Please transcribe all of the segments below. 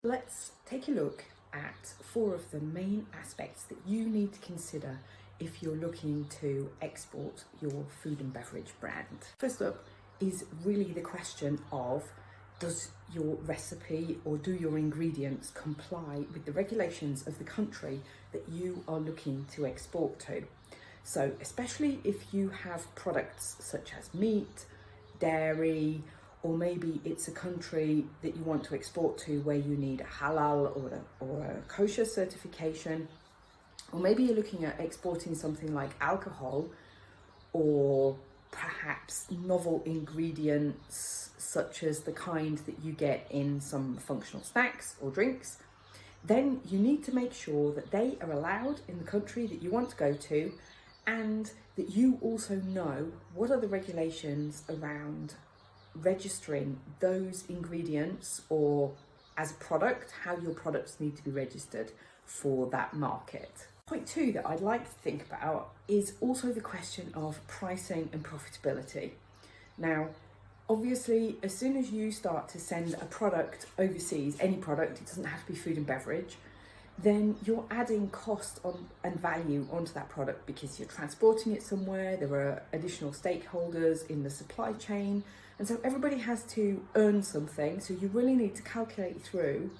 Let's take a look at 4 of the main aspects that you need to consider if you're looking to export your food and beverage brand. First up is really the question of, does your recipe or do your ingredients comply with the regulations of the country that you are looking to export to? So especially if you have products such as meat, dairy, or maybe it's a country that you want to export to where you need a halal or a kosher certification, or maybe you're looking at exporting something like alcohol or perhaps novel ingredients such as the kind that you get in some functional snacks or drinks, then you need to make sure that they are allowed in the country that you want to go to, and that you also know what are the regulations around registering those ingredients, or as a product, how your products need to be registered for that market. Point 2 that I'd like to think about is also the question of pricing and profitability. Now, obviously, as soon as you start to send a product overseas, any product, it doesn't have to be food and beverage, then you're adding cost and value onto that product because you're transporting it somewhere, there are additional stakeholders in the supply chain, and so everybody has to earn something. So you really need to calculate through,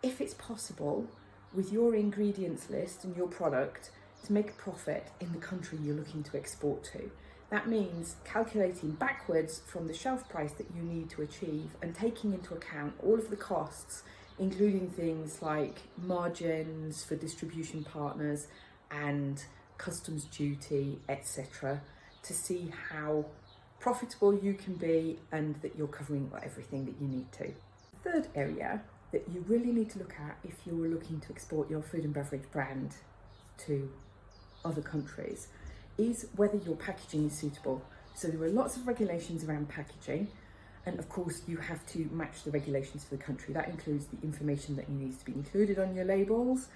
if it's possible, with your ingredients list and your product, to make a profit in the country you're looking to export to. That means calculating backwards from the shelf price that you need to achieve and taking into account all of the costs, including things like margins for distribution partners and customs duty, etc., to see how profitable you can be and that you're covering everything that you need to. The third area that you really need to look at if you're looking to export your food and beverage brand to other countries is whether your packaging is suitable. So there are lots of regulations around packaging, and of course you have to match the regulations for the country. That includes the information that needs to be included on your labels,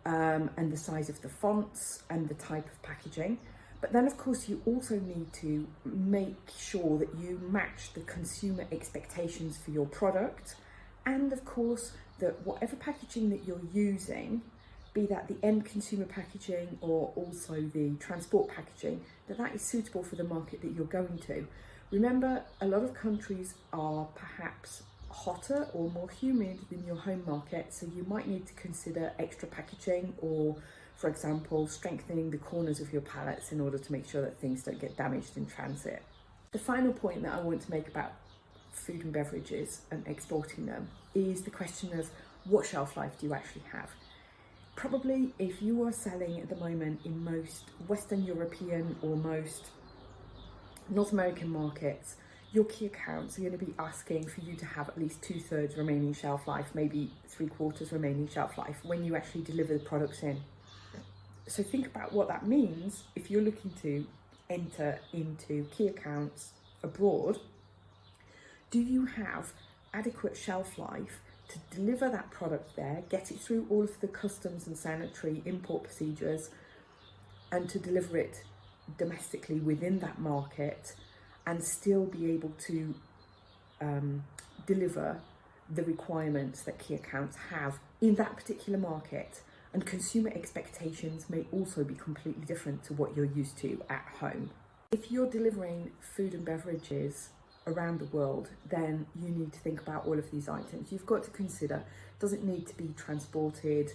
and the size of the fonts and the type of packaging. But then of course you also need to make sure that you match the consumer expectations for your product, and of course that whatever packaging that you're using, be that the end consumer packaging or also the transport packaging, that is suitable for the market that you're going to. Remember, a lot of countries are perhaps hotter or more humid than your home market, so you might need to consider extra packaging or, for example, strengthening the corners of your pallets in order to make sure that things don't get damaged in transit. The final point that I want to make about food and beverages and exporting them is the question of, what shelf life do you actually have? Probably if you are selling at the moment in most Western European or most North American markets, your key accounts are going to be asking for you to have at least 2/3 remaining shelf life, maybe 3/4 remaining shelf life when you actually deliver the products in. So think about what that means if you're looking to enter into key accounts abroad. Do you have adequate shelf life to deliver that product there, get it through all of the customs and sanitary import procedures, and to deliver it domestically within that market, and still be able to deliver the requirements that key accounts have in that particular market? And consumer expectations may also be completely different to what you're used to at home. If you're delivering food and beverages around the world, then you need to think about all of these items. You've got to consider, does it need to be transported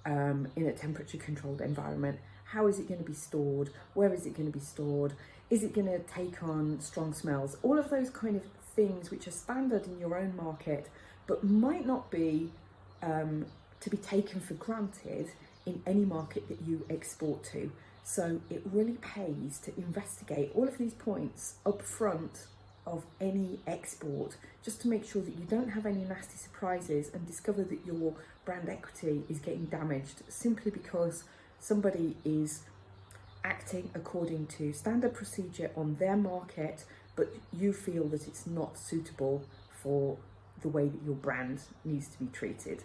in a temperature controlled environment? How is it going to be stored? Where is it going to be stored? Is it going to take on strong smells? All of those kind of things which are standard in your own market, but might not be to be taken for granted in any market that you export to. So it really pays to investigate all of these points up front of any export, just to make sure that you don't have any nasty surprises and discover that your brand equity is getting damaged simply because somebody is acting according to standard procedure on their market, but you feel that it's not suitable for the way that your brand needs to be treated.